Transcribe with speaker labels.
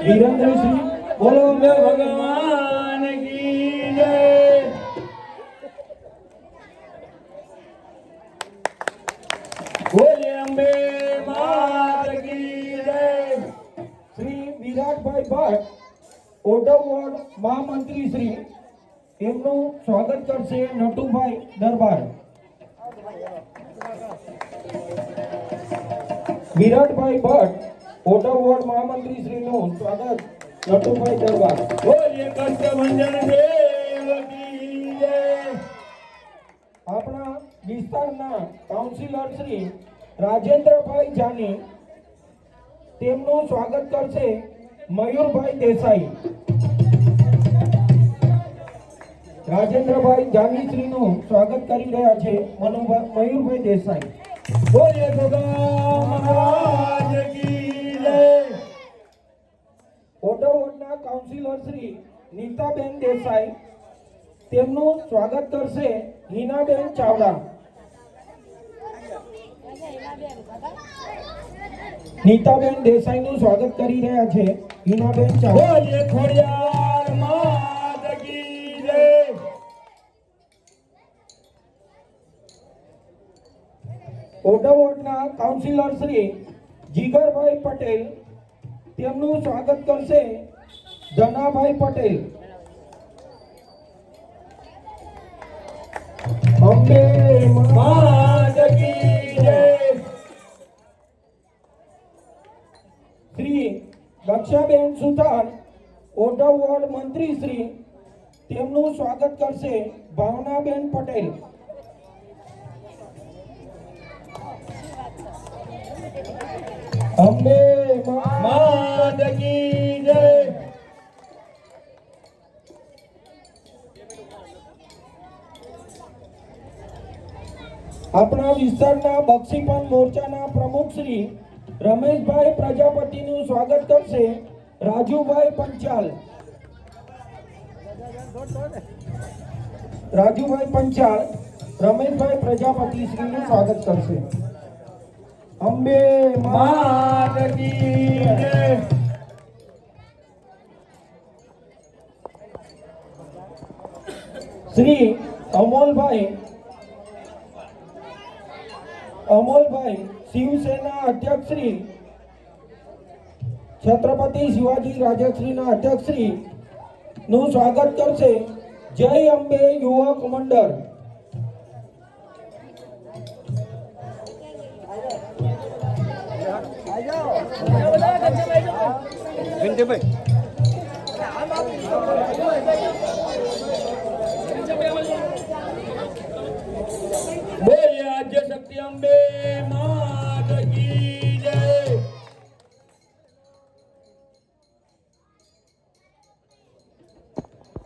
Speaker 1: वीरेंद्र श्री बोलो भगवान की जय। बोले अंबे मात की जय। श्री विराट भाई भट्ट ओडव वॉर्ड महामंत्री श्री एमનું સ્વાગત કરશે નટુભાઈ દરબાર। વિરાટભાઈ ભટ્ટ ઓડવ વોર્ડ મહામંત્રી શ્રીનું સ્વાગત નટુભાઈ દરબાર। બોલીએ કષ્ટભંજન દેવ કી જય। આપણા વિસ્તારના કાઉન્સિલર શ્રી રાજેન્દ્રભાઈ જાની તેમનું સ્વાગત કરશે મયુરભાઈ દેસાઈ। રાજેન્દ્રભાઈ જાની શ્રીનું સ્વાગત કરી રહ્યા છે મયુરભાઈ દેસાઈ। બોલીએ ગોગા મહારાજ की जय। ઓડવોડના કાઉન્સિલર શ્રી નીતાબેન દેસાઈ તેમનું સ્વાગત કરશે હિનાબેન ચાવડા। નીતાબેન દેસાઈનું સ્વાગત કરી રહ્યા છે હિનાબેન ચાવડા। બોલીએ ખોડિયાર માત की जय। ઓડવોડના કાઉન્સિલર શ્રી જીગરભાઈ પટેલ તેમનું સ્વાગત કરશે ધનાભાઈ પટેલ। અંબે માત की जय। શ્રી દક્ષાબેન સુથાર ઓડવ વોર્ડ મંત્રી શ્રી તેમનું સ્વાગત કરશે ભાવનાબેન પટેલ। અંબે માત की जय। આપણા વિસ્તારના બક્ષીપન મોરચાના પ્રમુખ શ્રી રમેશભાઈ પ્રજાપતિનું સ્વાગત કરશે રાજુભાઈ પંચાલ। રાજુભાઈ પંચાલ રમેશભાઈ પ્રજાપતિ શ્રીનું સ્વાગત કરશે। અંબે માત की जय। શ્રી અમોલભાઈ શિવસેના અધ્યક્ષ શ્રી છત્રપતિ શિવાજી રાજશ્રીના અધ્યક્ષ શ્રી નું સ્વાગત કરશે જય અંબે યુવક મંડળ।
Speaker 2: ઘંટેભાઈ